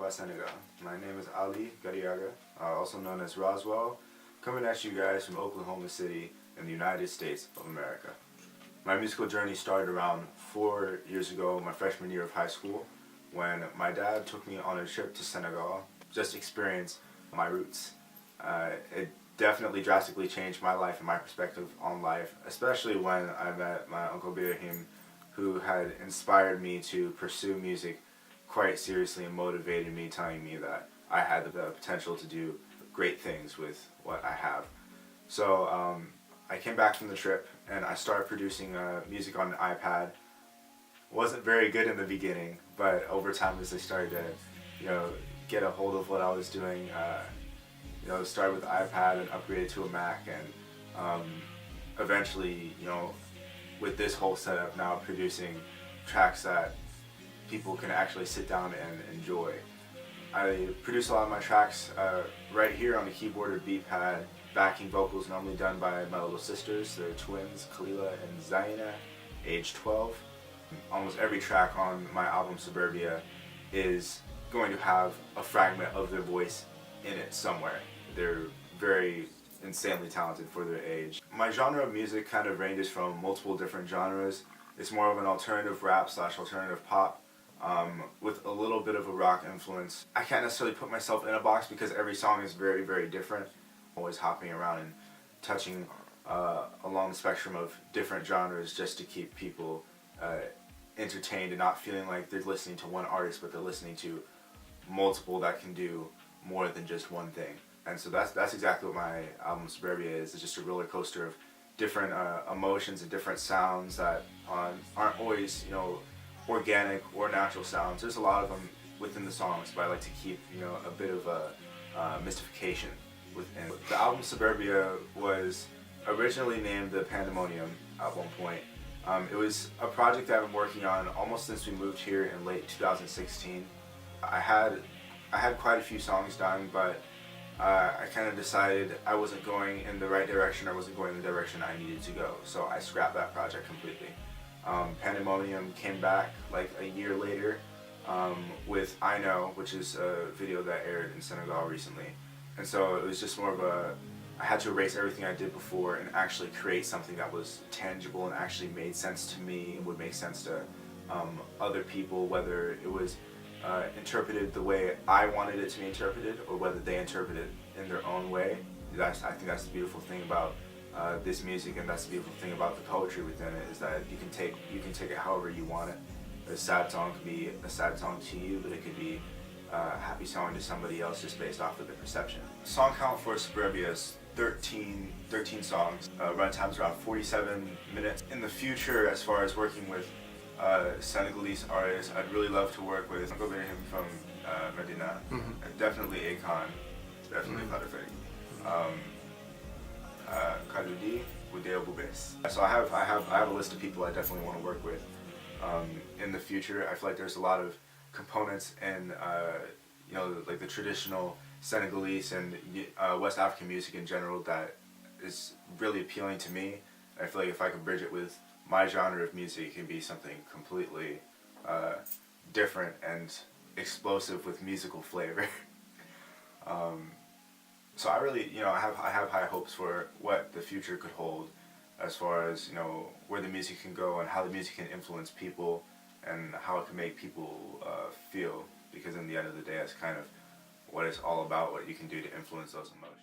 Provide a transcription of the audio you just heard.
Southwest Senegal. My name is Ali Gadiaga, also known as Razwell, coming at you guys from Oklahoma City in the United States of America. My musical journey started around 4 years ago, my freshman year of high school, when my dad took me on a trip to Senegal just to experience my roots. It definitely drastically changed my life and my perspective on life, especially when I met my Uncle Birahim, who had inspired me to pursue music quite seriously and motivated me, telling me that I had the potential to do great things with what I have. So I came back from the trip and I started producing music on an iPad. Wasn't very good in the beginning, but over time as I started to get a hold of what I was doing, started with the iPad and upgraded to a Mac, and eventually, with this whole setup now, producing tracks that people can actually sit down and enjoy. I produce a lot of my tracks right here on the keyboard or beat pad. Backing vocals normally done by my little sisters. They're twins, Khalila and Zaina, age 12. Almost every track on my album Suburbia is going to have a fragment of their voice in it somewhere. They're very insanely talented for their age. My genre of music kind of ranges from multiple different genres. It's more of an alternative rap / alternative pop with a little bit of a rock influence. I can't necessarily put myself in a box because every song is very, very different. I'm always hopping around and touching along the spectrum of different genres just to keep people entertained and not feeling like they're listening to one artist, but they're listening to multiple that can do more than just one thing. And so that's exactly what my album Suburbia is. It's just a roller coaster of different emotions and different sounds that aren't always organic or natural sounds. There's a lot of them within the songs, but I like to keep a bit of a mystification within. The album Suburbia was originally named The Pandemonium at one point. It was a project that I've been working on almost since we moved here in late 2016. I had quite a few songs done, but I kind of decided I wasn't going in the right direction, I wasn't going in the direction I needed to go, so I scrapped that project completely. Pandemonium came back like a year later with I Know, which is a video that aired in Senegal recently. And so it was just more of I had to erase everything I did before and actually create something that was tangible and actually made sense to me and would make sense to other people, whether it was interpreted the way I wanted it to be interpreted or whether they interpret it in their own way. I think that's the beautiful thing about this music, and that's the beautiful thing about the poetry within it, is that you can take it however you want it. A sad song can be a sad song to you, but it could be a happy song to somebody else just based off of the perception. Song count for Suburbia is 13 songs. Runtime's around 47 minutes. In the future, as far as working with Senegalese artists, I'd really love to work with Uncle Birahim from Medina, and definitely Akon, definitely Kadafek, Kadudi, Udeo Bubes. So I have a list of people I definitely want to work with in the future. I feel like there's a lot of components in like the traditional Senegalese and West African music in general that is really appealing to me. I feel like if I could bridge it with my genre of music, it could be something completely different and explosive with musical flavor. So I really, I have high hopes for what the future could hold, as far as where the music can go and how the music can influence people and how it can make people feel. Because in the end of the day, that's kind of what it's all about, what you can do to influence those emotions.